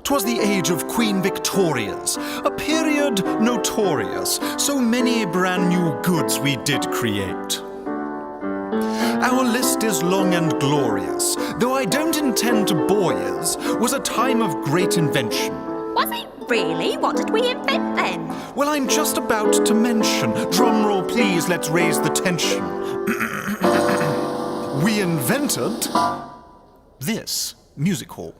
'Twas the age of Queen Victoria's, a period notorious, so many brand new goods we did create. Our list is long and glorious, though I don't intend to bore yous, was a time of great invention. Was it really? What did we invent then? Well, I'm just about to mention. Drum roll, please, let's raise the tension. We invented this music hall.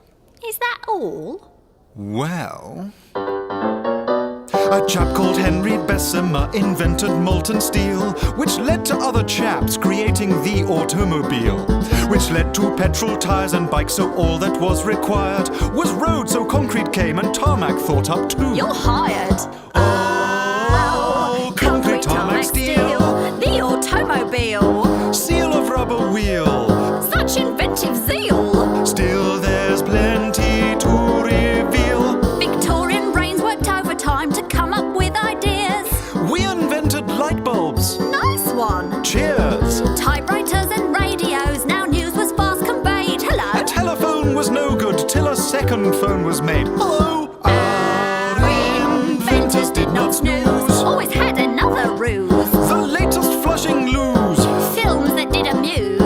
Is that all? Well, a chap called Henry Bessemer invented molten steel, which led to other chaps creating the automobile, which led to petrol tires and bikes, so all that was required was road, so concrete came and tarmac thought up too. You're hired. Oh, concrete, tarmac, steel, the automobile. seal of rubber wheel. Such inventive zeal. Still there's plenty to reveal. Victorian brains worked overtime to come up with ideas. We invented light bulbs. Nice one. Cheers. Typewriters and radios, now news was fast conveyed. Hello. A telephone was no good till a second phone was made. Hello. Our inventors did not snooze. Always had another ruse. The latest flushing loos. Films that did amuse.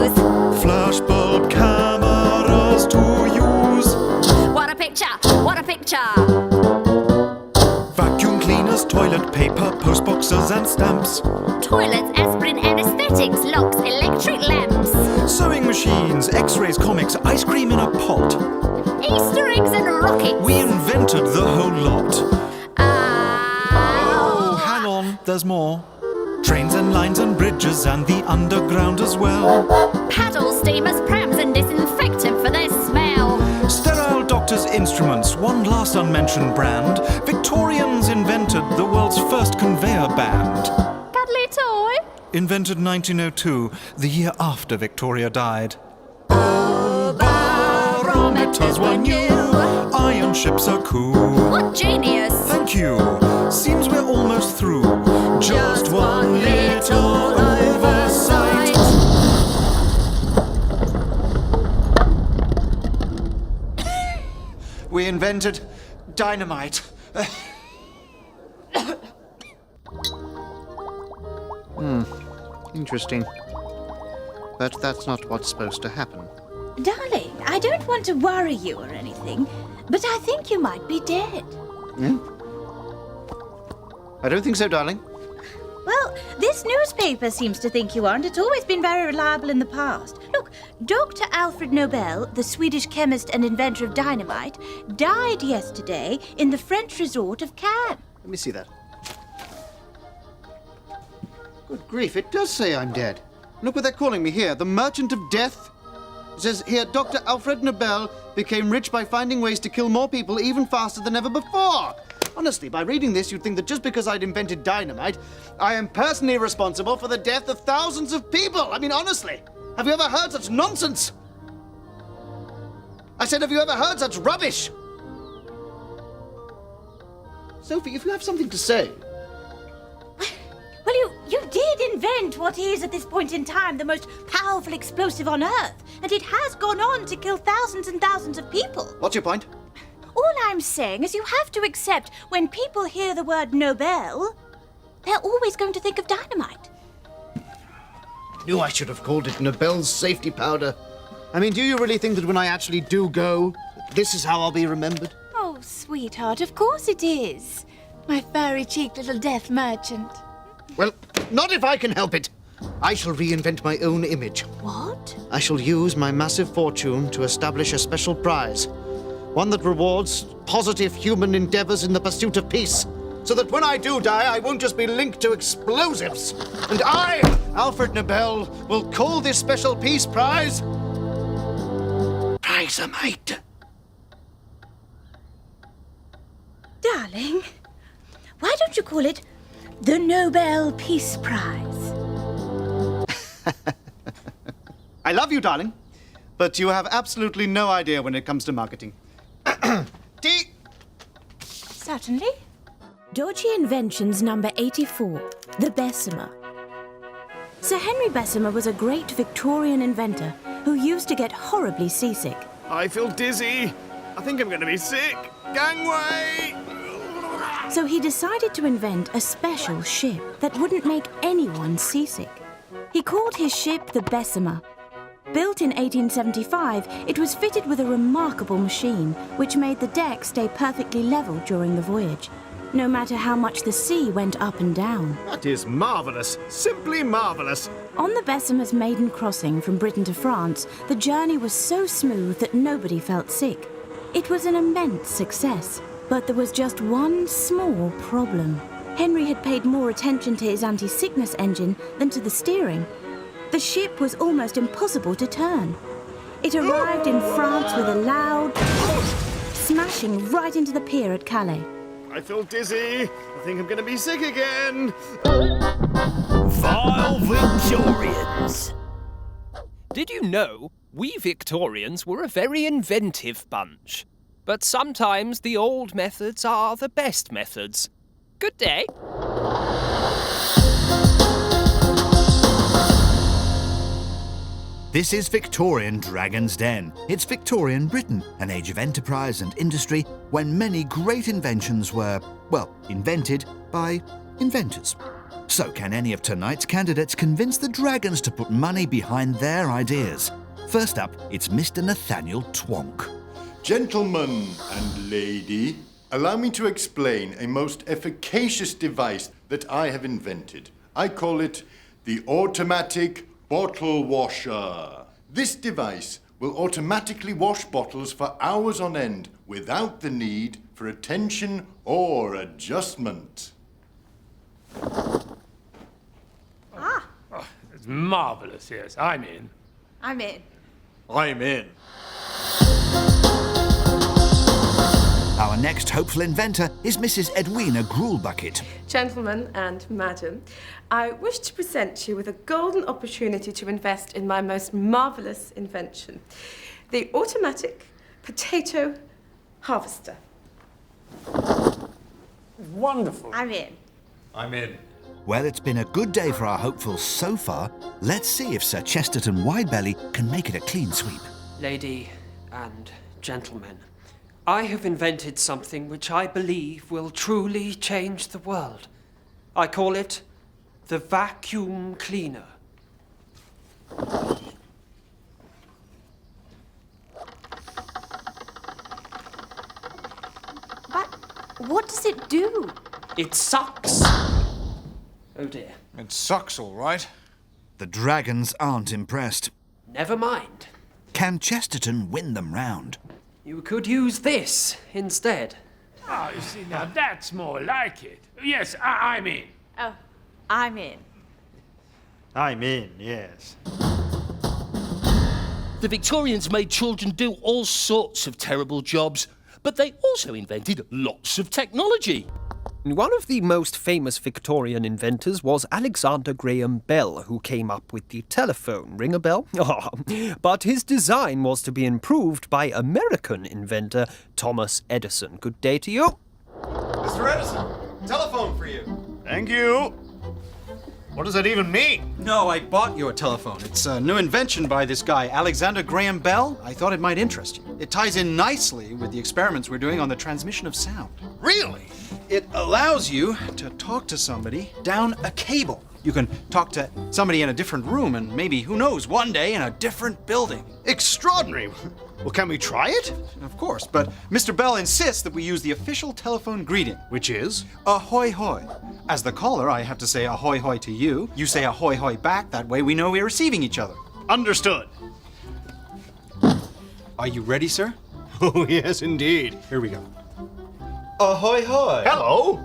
Flash bulb cameras to use. What a picture! What a picture! Vacuum cleaners, toilet paper, post boxes and stamps. Toilets, aspirin, anesthetics, locks, electric lamps. Sewing machines, x-rays, comics, ice cream in a pot. Easter eggs and rockets. We invented the whole lot. Oh, Hang on, there's more. Trains and lines and bridges and the underground as well. paddles, steamers, prams, and disinfectant for their smell. Sterile doctors' instruments, one last unmentioned brand. Victorians invented the world's first conveyor band. Cuddly toy. Invented 1902, the year after Victoria died. Oh, barometers were new. Iron ships are cool. What genius. Thank you. Seems we're almost through. Just one little oversight. We invented dynamite. Interesting. But that's not what's supposed to happen. Darling, I don't want to worry you or anything, but I think you might be dead. I don't think so, darling. Well, this newspaper seems to think you aren't. It's always been very reliable in the past. Look, Dr. Alfred Nobel, the Swedish chemist and inventor of dynamite, died yesterday in the French resort of Cannes. Let me see that. Good grief, it does say I'm dead. Look what they're calling me here, the Merchant of Death. It says here, Dr. Alfred Nobel became rich by finding ways to kill more people even faster than ever before. Honestly, by reading this, you'd think that just because I'd invented dynamite, I am personally responsible for the death of thousands of people. I mean, honestly, have you ever heard such nonsense? I said, have you ever heard such rubbish? Sophie, if you have something to say. Well, you did invent what is at this point in time the most powerful explosive on Earth, and it has gone on to kill thousands and thousands of people. What's your point? All I'm saying is you have to accept when people hear the word Nobel, they're always going to think of dynamite. Knew I should have called it Nobel's safety powder. I mean, do you really think that when I actually do go, this is how I'll be remembered? Oh, sweetheart, of course it is. My furry-cheeked little death merchant. Well, not if I can help it. I shall reinvent my own image. What? I shall use my massive fortune to establish a special prize. One that rewards positive human endeavors in the pursuit of peace. So that when I do die, I won't just be linked to explosives. And I, Alfred Nobel, will call this special peace prize... Prizamite. Darling, why don't you call it the Nobel Peace Prize? I love you, darling. But you have absolutely no idea when it comes to marketing. Tea! Certainly. Dodgy Inventions number 84, the Bessemer. Sir Henry Bessemer was a great Victorian inventor who used to get horribly seasick. I feel dizzy. I think I'm going to be sick. Gangway! So he decided to invent a special ship that wouldn't make anyone seasick. He called his ship the Bessemer. Built in 1875, it was fitted with a remarkable machine which made the deck stay perfectly level during the voyage, no matter how much the sea went up and down. That is marvellous. Simply marvellous. On the Bessemer's maiden crossing from Britain to France, the journey was so smooth that nobody felt sick. It was an immense success, but there was just one small problem. Henry had paid more attention to his anti-sickness engine than to the steering. The ship was almost impossible to turn. It arrived in France with a loud smashing right into the pier at Calais. I feel dizzy. I think I'm going to be sick again. Vile Victorians! Did you know we Victorians were a very inventive bunch? But sometimes the old methods are the best methods. Good day. This is Victorian Dragon's Den. It's Victorian Britain, an age of enterprise and industry when many great inventions were, well, invented by inventors. So can any of tonight's candidates convince the dragons to put money behind their ideas? First up, it's Mr. Nathaniel Twonk. Gentlemen and lady, allow me to explain a most efficacious device that I have invented. I call it the automatic bottle washer. This device will automatically wash bottles for hours on end without the need for attention or adjustment. It's marvellous, yes. I'm in. I'm in. I'm in. Our next hopeful inventor is Mrs. Edwina Gruelbucket. Gentlemen and madam, I wish to present you with a golden opportunity to invest in my most marvellous invention, the automatic potato harvester. Wonderful. I'm in. I'm in. Well, it's been a good day for our hopefuls so far. Let's see if Sir Chesterton Widebelly can make it a clean sweep. Lady and gentlemen, I have invented something which I believe will truly change the world. I call it the vacuum cleaner. But what does it do? It sucks. Oh dear. It sucks, all right. The dragons aren't impressed. Never mind. Can Chesterton win them round? You could use this instead. Oh, you see, now that's more like it. Yes, I'm in. Oh, I'm in. I'm in, yes. The Victorians made children do all sorts of terrible jobs, but they also invented lots of technology. One of the most famous Victorian inventors was Alexander Graham Bell, who came up with the telephone. Ring a bell? But his design was to be improved by American inventor Thomas Edison. Good day to you. Mr. Edison, telephone for you. Thank you. What does that even mean? No, I bought your telephone. It's a new invention by this guy, Alexander Graham Bell. I thought it might interest you. It ties in nicely with the experiments we're doing on the transmission of sound. Really? It allows you to talk to somebody down a cable. You can talk to somebody in a different room and maybe, who knows, one day in a different building. Extraordinary. Well, can we try it? Of course, but Mr. Bell insists that we use the official telephone greeting. Which is? Ahoy hoy. As the caller, I have to say ahoy hoy to you. You say ahoy hoy back. That way we know we're receiving each other. Understood. Are you ready, sir? Oh, yes, indeed. Here we go. Ahoy, hoy. Hello.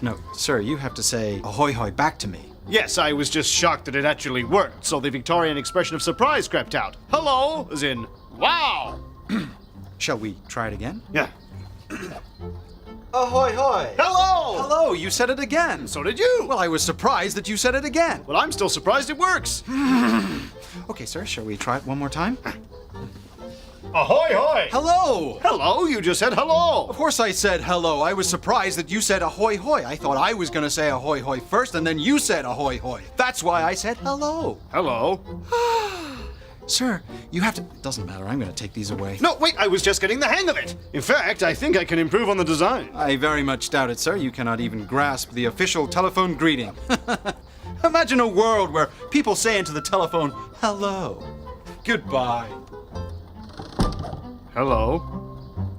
No, sir, you have to say ahoy hoy back to me. Yes, I was just shocked that it actually worked, so the Victorian expression of surprise crept out. Hello, as in, wow. Shall we try it again? Yeah. Ahoy hoy. Hello. Hello, you said it again. So did you. Well, I was surprised that you said it again. Well, I'm still surprised it works. Okay, sir, shall we try it one more time? Ahoy, hoy. Hello. Hello, you just said hello. Of course I said hello. I was surprised that you said ahoy hoy. I thought I was going to say ahoy hoy first, and then you said ahoy hoy. That's why I said hello. Hello. Sir, you have to... Doesn't matter, I'm going to take these away. No, wait, I was just getting the hang of it. In fact, I think I can improve on the design. I very much doubt it, sir. You cannot even grasp the official telephone greeting. Imagine a world where people say into the telephone, hello, goodbye. Hello?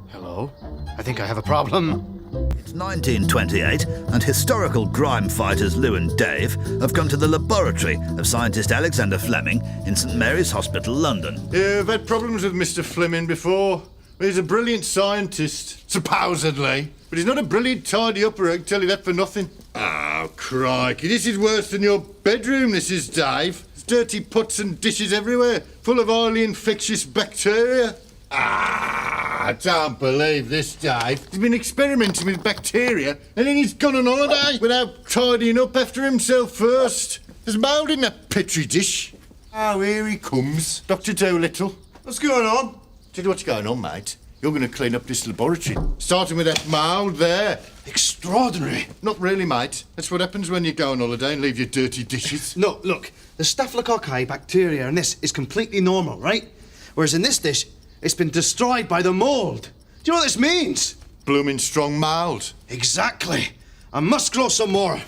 Hello? I think I have a problem. It's 1928, and historical grime fighters Lou and Dave have come to the laboratory of scientist Alexander Fleming in St Mary's Hospital, London. Yeah, I've had problems with Mr. Fleming before. He's a brilliant scientist, supposedly. But he's not a brilliant tidy-upper, I can tell you that for nothing. Oh, crikey, this is worse than your bedroom, this is, Dave. There's dirty pots and dishes everywhere, full of highly infectious bacteria. I don't believe this, Dave. He's been experimenting with bacteria, and then he's gone on holiday without tidying up after himself first. There's mould in that petri dish. Oh, here he comes. Dr. Dolittle. What's going on? Tell you what's going on, mate. You're going to clean up this laboratory, starting with that mould there. Extraordinary. Not really, mate. That's what happens when you go on holiday and leave your dirty dishes. No, look, the staphylococci bacteria in this is completely normal, right? Whereas in this dish, it's been destroyed by the mould. Do you know what this means? Blooming strong mould. Exactly. I must grow some more.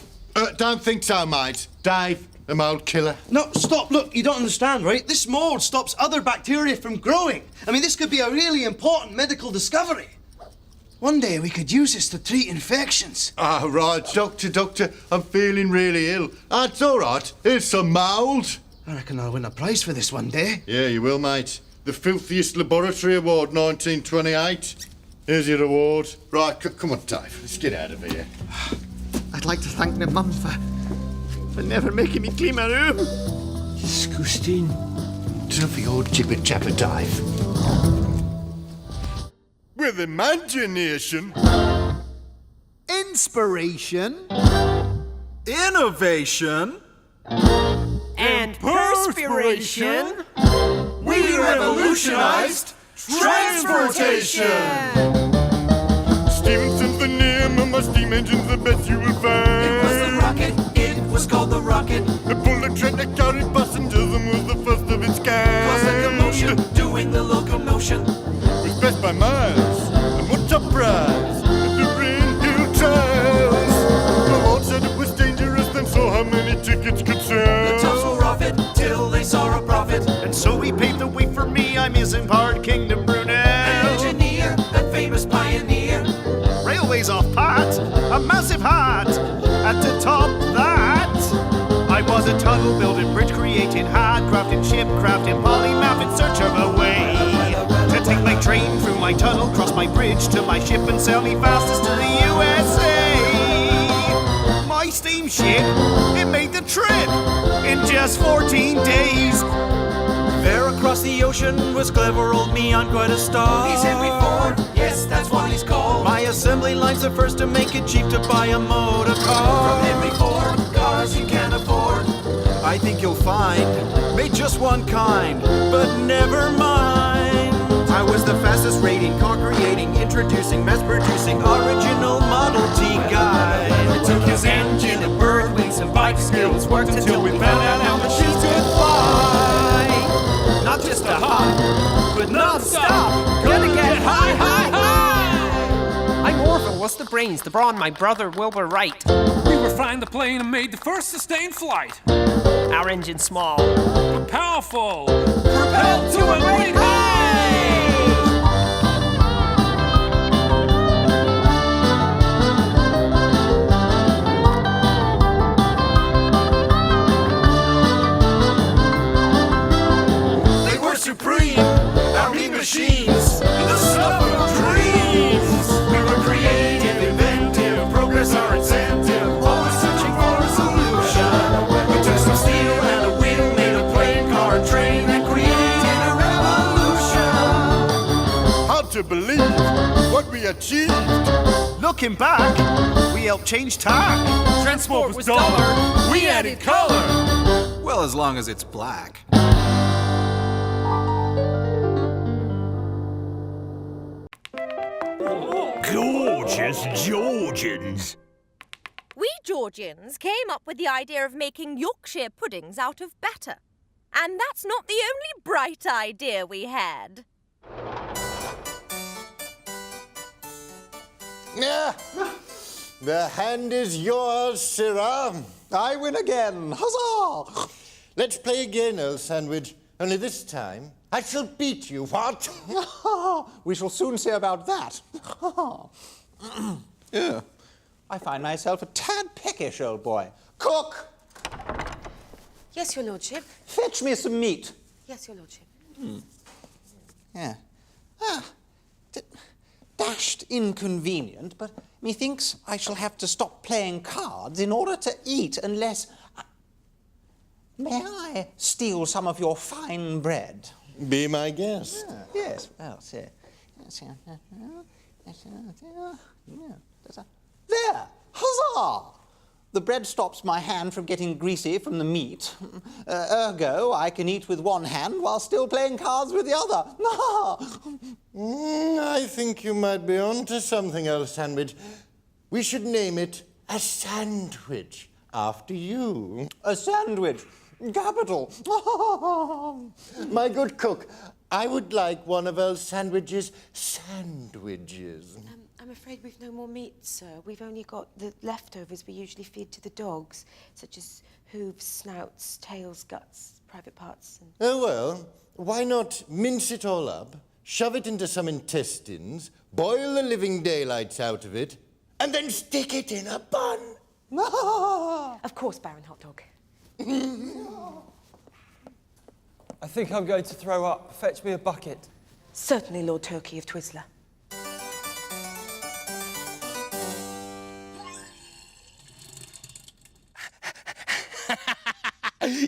Don't think so, mate. Dave, the mould killer. No, stop. Look, you don't understand, right? This mould stops other bacteria from growing. I mean, this could be a really important medical discovery. One day we could use this to treat infections. Ah, right. Doctor, I'm feeling really ill. That's all right. Here's some mould. I reckon I'll win a prize for this one day. Yeah, you will, mate. The Filthiest Laboratory Award, 1928. Here's your award. Right, come on, Dave. Let's get out of here. I'd like to thank my mum for never making me clean my room. Disgusting. Toughy old jibber-jabber, Dave. With imagination, Inspiration. Innovation. And perspiration. We revolutionized transportation. Stephenson's the name of my steam engine's the best you will find. It was the rocket. It was called the rocket. The bullet train that carried passengers and was the first of its kind. Caused a commotion, doing the locomotion. Was best by miles, and what top prize at the Green Hill Trials. The Lord said it was dangerous, then saw how many tickets could sell. The tops were off it till they saw a profit. And so he paved the way for me. I'm his empowered Kingdom Brunel. An engineer, a famous pioneer. Railways off pat, a massive hat. At the top that I was a tunnel building, bridge creating, hat crafting, ship crafting, polymath in search of a way to take my train through my tunnel, cross my bridge to my ship and sail me fastest to the USA. My steamship, it made the trip in just 14 days. There across the ocean was clever old me on quite a star. He's Henry Ford, yes, that's what he's called. My assembly line's the first to make it cheap to buy a motor car. From Henry Ford, cars you can afford. I think you'll find made just one kind, but never mind. I was the fastest rating, car creating, introducing, mass producing, original Model T guy. I took his engine and bird wings and bike skills, worked until we found out how machines could fly. Not just a hop, but non-stop. Gonna get high, high, high. I'm Orville, what's the brains? The brawn, my brother Wilbur Wright. We were flying the plane and made the first sustained flight. Our engine's small, But powerful. Propelled to a great height. They were supreme, our mean machines, the stuff of dreams. We were creative, inventive, progress our incentive, always searching for a solution. We took some steel and a wheel, made a plane, car, and train, and created a revolution. Hard to believe what we achieved. Looking back, we helped change tack. Transport was duller. We added color. Well, as long as it's black. Gorgeous Georgians. We Georgians came up with the idea of making Yorkshire puddings out of batter. And that's not the only bright idea we had. The hand is yours, Sirrah. I win again. Huzzah! Let's play again, Earl Sandwich. Only this time, I shall beat you, what? We shall soon see about that. Yeah. I find myself a tad peckish, old boy. Cook! Yes, your lordship. Fetch me some meat. Yes, your lordship. Yeah. Dashed inconvenient, but methinks I shall have to stop playing cards in order to eat unless... May I steal some of your fine bread? Be my guest. Yes, well, see. There! Huzzah! The bread stops my hand from getting greasy from the meat. Ergo, I can eat with one hand while still playing cards with the other. I think you might be on to something, Earl Sandwich. We should name it a sandwich after you. A sandwich. Capital. My good cook, I would like one of Earl Sandwich's sandwiches. I'm afraid we've no more meat, sir. We've only got the leftovers we usually feed to the dogs, such as hooves, snouts, tails, guts, private parts. Oh, well, why not mince it all up, shove it into some intestines, boil the living daylights out of it, and then stick it in a bun? Of course, Baron Hot Dog. I think I'm going to throw up. Fetch me a bucket. Certainly, Lord Turkey of Twizzler.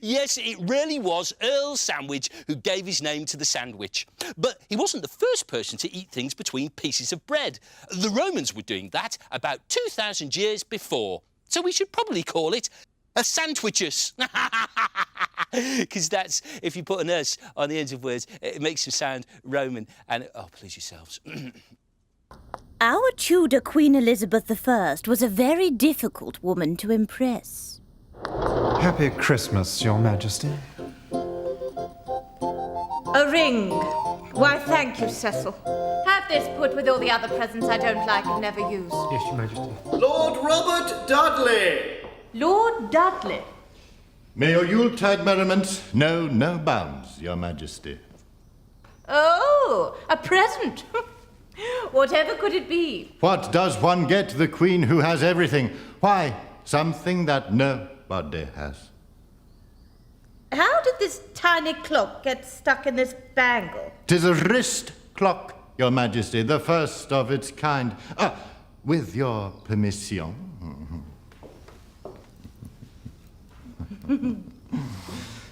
Yes, it really was Earl Sandwich who gave his name to the sandwich. But he wasn't the first person to eat things between pieces of bread. The Romans were doing that about 2,000 years before. So we should probably call it a sandwichus. Because that's, if you put an us on the ends of words, it makes them sound Roman. And, oh, please yourselves. Our Tudor Queen Elizabeth I was a very difficult woman to impress. Happy Christmas, Your Majesty. A ring. Why, thank you, Cecil. Have this put with all the other presents I don't like and never use. Yes, Your Majesty. Lord Robert Dudley! Lord Dudley. May your Yuletide merriments know no bounds, Your Majesty. Oh, a present. Whatever could it be? What does one get the Queen who has everything? Why, something that nobody has. How did this tiny clock get stuck in this bangle? 'Tis a wrist clock, Your Majesty, the first of its kind. With your permission.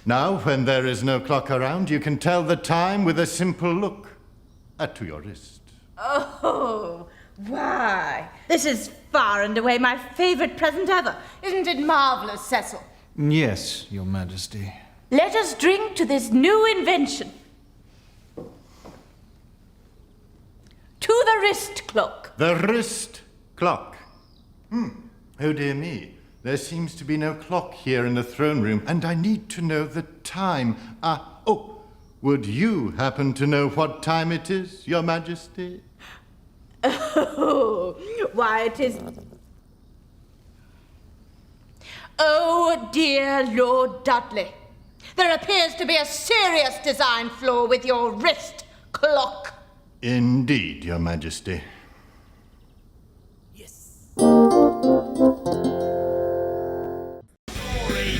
Now, when there is no clock around, you can tell the time with a simple look to your wrist. Oh, why? This is far and away my favourite present ever. Isn't it marvellous, Cecil? Yes, Your Majesty. Let us drink to this new invention. To the wrist clock. The wrist clock. Oh, dear me. There seems to be no clock here in the throne room, and I need to know the time. Would you happen to know what time it is, Your Majesty? Oh, why it is... Oh, dear Lord Dudley. There appears to be a serious design flaw with your wrist clock. Indeed, Your Majesty.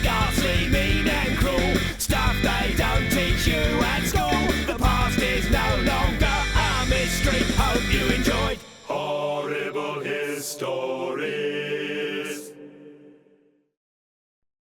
Ghastly, mean and cruel, stuff they don't teach you at school. The past is no longer a mystery. Hope you enjoyed Horrible History.